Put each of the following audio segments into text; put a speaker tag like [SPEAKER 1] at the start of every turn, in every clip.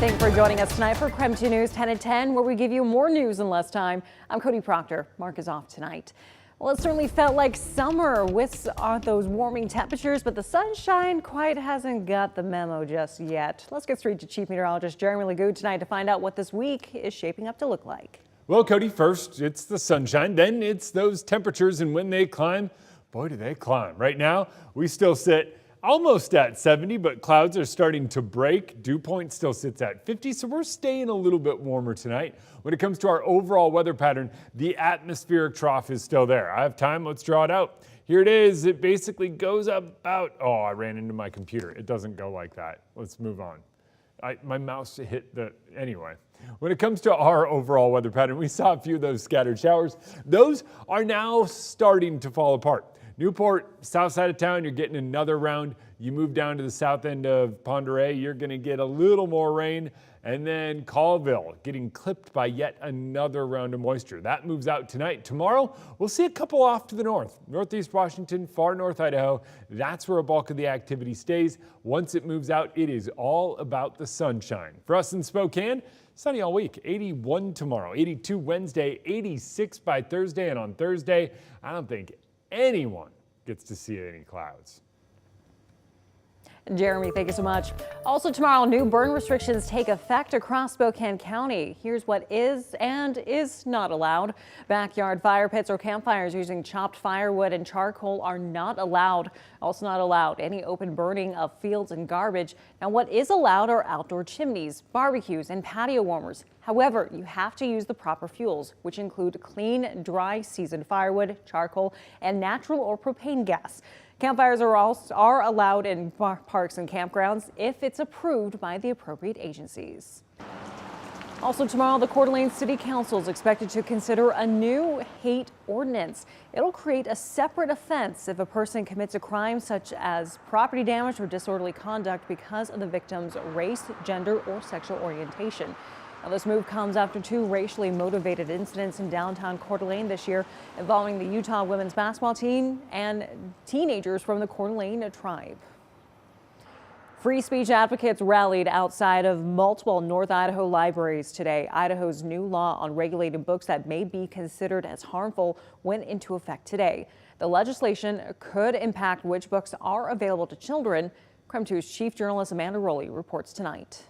[SPEAKER 1] Thank you for joining us tonight for KREM 2 News 10 at 10, where we give you more news in less time. I'm Cody Proctor. Mark is off tonight. Well, it certainly felt like summer with those warming temperatures, but the sunshine quite hasn't got the memo just yet. Let's get straight to Chief Meteorologist Jeremy Lagoud tonight to find out what this week is shaping up to look like.
[SPEAKER 2] Well, Cody, first it's the sunshine, then it's those temperatures, and when they climb, boy, do they climb. Right now, we still sit almost at 70, but clouds are starting to break. Dew point still sits at 50, so we're staying a little bit warmer tonight. When it comes to our overall weather pattern, the atmospheric trough is still there. I have time, let's draw it out. Here it is. It basically goes about, oh, I ran into my computer. It doesn't go like that. Let's move on. My mouse hit anyway. When it comes to our overall weather pattern, we saw a few of those scattered showers. Those are now starting to fall apart. Newport, south side of town, you're getting another round. You move down to the south end of Ponderay, you're going to get a little more rain. And then Colville getting clipped by yet another round of moisture. That moves out tonight. Tomorrow, we'll see a couple off to the north. Northeast Washington, far north Idaho. That's where a bulk of the activity stays. Once it moves out, it is all about the sunshine. For us in Spokane, sunny all week. 81 tomorrow, 82 Wednesday, 86 by Thursday. And on Thursday, I don't think anyone gets to see any clouds.
[SPEAKER 1] Jeremy, thank you so much. Also tomorrow, new burn restrictions take effect across Spokane County. Here's what is and is not allowed. Backyard fire pits or campfires using chopped firewood and charcoal are not allowed. Also not allowed any open burning of fields and garbage. Now, what is allowed are outdoor chimneys, barbecues, and patio warmers. However, you have to use the proper fuels, which include clean, dry, seasoned firewood, charcoal, and natural or propane gas. Campfires are allowed in parks and campgrounds if it's approved by the appropriate agencies. Also tomorrow, the Coeur d'Alene City Council is expected to consider a new hate ordinance. It'll create a separate offense if a person commits a crime such as property damage or disorderly conduct because of the victim's race, gender, or sexual orientation. Now, this move comes after two racially motivated incidents in downtown Coeur d'Alene this year involving the Utah women's basketball team and teenagers from the Coeur d'Alene tribe. Free speech advocates rallied outside of multiple North Idaho libraries today. Idaho's new law on regulating books that may be considered as harmful went into effect today. The legislation could impact which books are available to children. KREM 2's chief journalist Amanda Rowley reports tonight.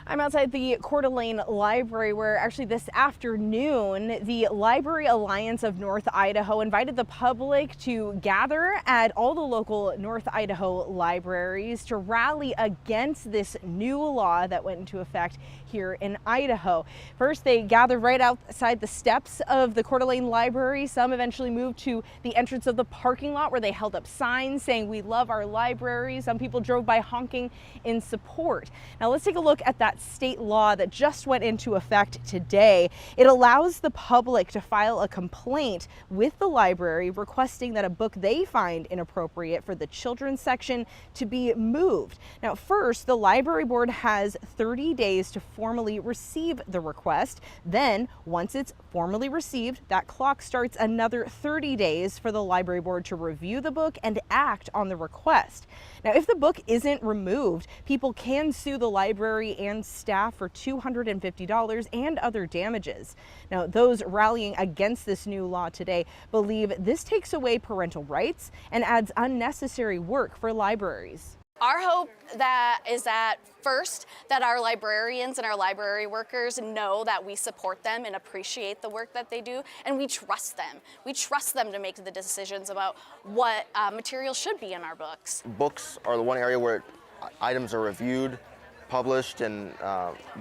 [SPEAKER 3] I'm outside the Coeur d'Alene Library, where actually this afternoon, the Library Alliance of North Idaho invited the public to gather at all the local North Idaho libraries to rally against this new law that went into effect here in Idaho. First, they gathered right outside the steps of the Coeur d'Alene Library. Some eventually moved to the entrance of the parking lot where they held up signs saying, "We love our library." Some people drove by honking in support. Now let's take a look at that state law that just went into effect today. It allows the public to file a complaint with the library requesting that a book they find inappropriate for the children's section to be moved. Now, first, the library board has 30 days to formally receive the request. Then, once it's formally received, that clock starts another 30 days for the library board to review the book and act on the request. Now, if the book isn't removed, people can sue the library and staff for $250 and other damages. Now, those rallying against this new law today believe this takes away parental rights and adds unnecessary work for libraries.
[SPEAKER 4] Our hope is that first, that our librarians and our library workers know that we support them and appreciate the work that they do, and we trust them. We trust them to make the decisions about what material should be in our books.
[SPEAKER 5] Books are the one area where items are reviewed, published, and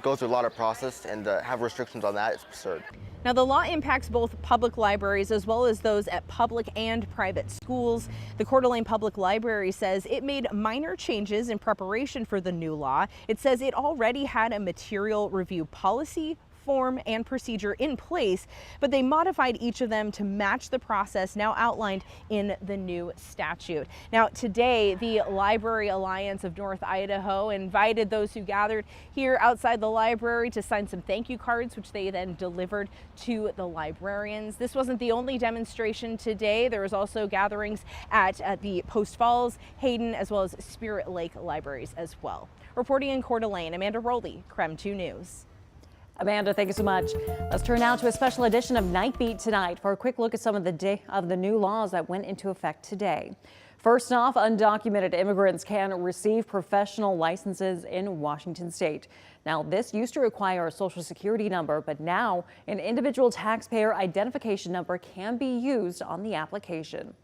[SPEAKER 5] go through a lot of process, and have restrictions on that, it's absurd.
[SPEAKER 3] Now, the law impacts both public libraries as well as those at public and private schools. The Coeur d'Alene Public Library says it made minor changes in preparation for the new law. It says it already had a material review policy form and procedure in place, but they modified each of them to match the process now outlined in the new statute. Now, today, the Library Alliance of North Idaho invited those who gathered here outside the library to sign some thank you cards, which they then delivered to the librarians. This wasn't the only demonstration today. There was also gatherings at the Post Falls, Hayden, as well as Spirit Lake libraries as well. Reporting in Coeur d'Alene, Amanda Rowley, KREM 2 News.
[SPEAKER 1] Amanda, thank you so much. Let's turn now to a special edition of Nightbeat tonight for a quick look at some of the new laws that went into effect today. First off, undocumented immigrants can receive professional licenses in Washington state. Now, this used to require a social security number, but now an individual taxpayer identification number can be used on the application.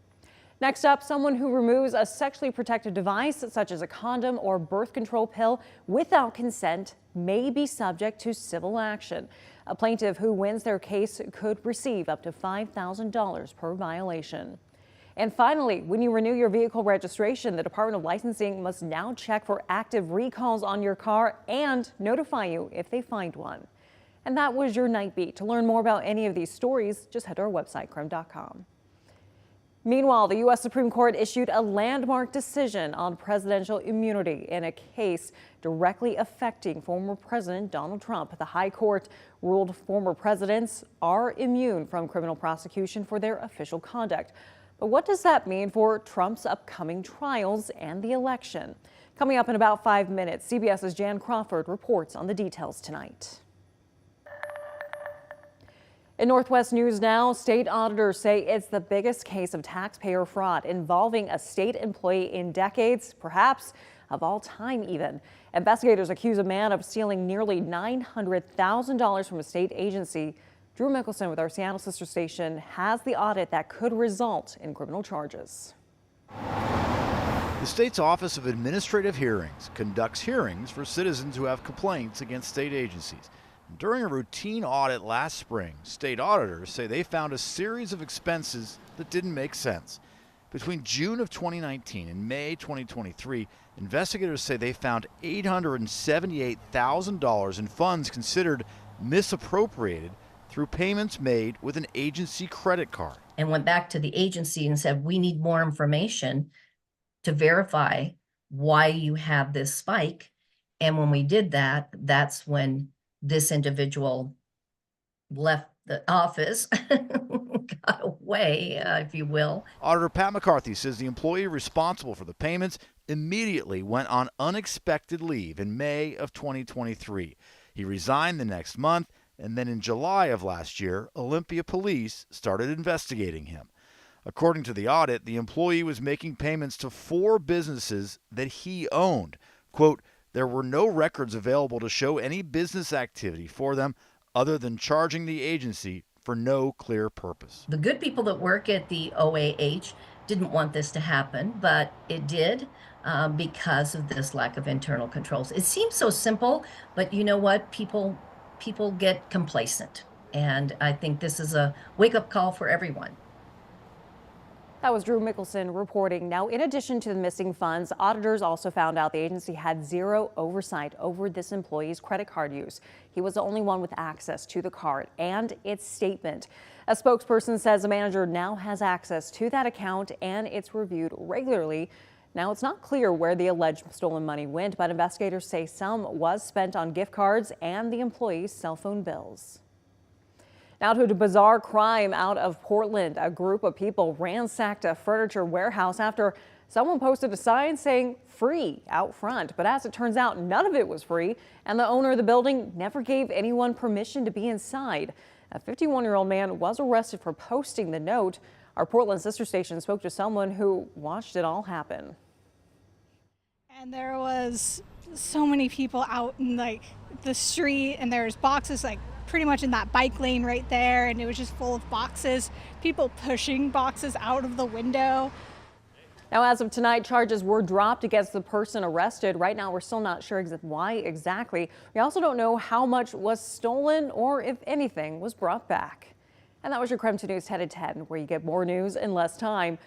[SPEAKER 1] Next up, someone who removes a sexually protective device, such as a condom or birth control pill, without consent may be subject to civil action. A plaintiff who wins their case could receive up to $5,000 per violation. And finally, when you renew your vehicle registration, the Department of Licensing must now check for active recalls on your car and notify you if they find one. And that was your Nightbeat. To learn more about any of these stories, just head to our website, KREM.com. Meanwhile, the U.S. Supreme Court issued a landmark decision on presidential immunity in a case directly affecting former President Donald Trump. The High Court ruled former presidents are immune from criminal prosecution for their official conduct. But what does that mean for Trump's upcoming trials and the election? Coming up in about 5 minutes, CBS's Jan Crawford reports on the details tonight. In Northwest News now, state auditors say it's the biggest case of taxpayer fraud involving a state employee in decades, perhaps of all time even. Investigators accuse a man of stealing nearly $900,000 from a state agency. Drew Mickelson with our Seattle sister station has the audit that could result in criminal charges.
[SPEAKER 6] The state's Office of Administrative Hearings conducts hearings for citizens who have complaints against state agencies. During a routine audit last spring, state auditors say they found a series of expenses that didn't make sense. Between June of 2019 and May 2023, investigators say they found $878,000 in funds considered misappropriated through payments made with an agency credit card.
[SPEAKER 7] And went back to the agency and said, we need more information to verify why you have this spike. And when we did that, that's when this individual left the office, got away, if you will.
[SPEAKER 6] Auditor Pat McCarthy says the employee responsible for the payments immediately went on unexpected leave in May of 2023. He resigned the next month, and then in July of last year, Olympia Police started investigating him. According to the audit, the employee was making payments to 4 businesses that he owned. Quote, there were no records available to show any business activity for them other than charging the agency for no clear purpose.
[SPEAKER 7] The good people that work at the OAH didn't want this to happen, but it did because of this lack of internal controls. It seems so simple, but you know what? People get complacent, and I think this is a wake-up call for everyone.
[SPEAKER 1] That was Drew Mickelson reporting. Now, in addition to the missing funds, auditors also found out the agency had zero oversight over this employee's credit card use. He was the only one with access to the card and its statement. A spokesperson says the manager now has access to that account and it's reviewed regularly. Now, it's not clear where the alleged stolen money went, but investigators say some was spent on gift cards and the employee's cell phone bills. Now to a bizarre crime out of Portland. A group of people ransacked a furniture warehouse after someone posted a sign saying free out front. But as it turns out, none of it was free, and the owner of the building never gave anyone permission to be inside. A 51-year-old man was arrested for posting the note. Our Portland sister station spoke to someone who watched it all happen.
[SPEAKER 8] And there was so many people out in the street, and there's boxes pretty much in that bike lane right there, and it was just full of boxes, people pushing boxes out of the window.
[SPEAKER 1] Now, as of tonight, charges were dropped against the person arrested. Right now, we're still not sure why exactly. We also don't know how much was stolen or if anything was brought back. And that was your KREM 2 News 10 at 10, where you get more news in less time.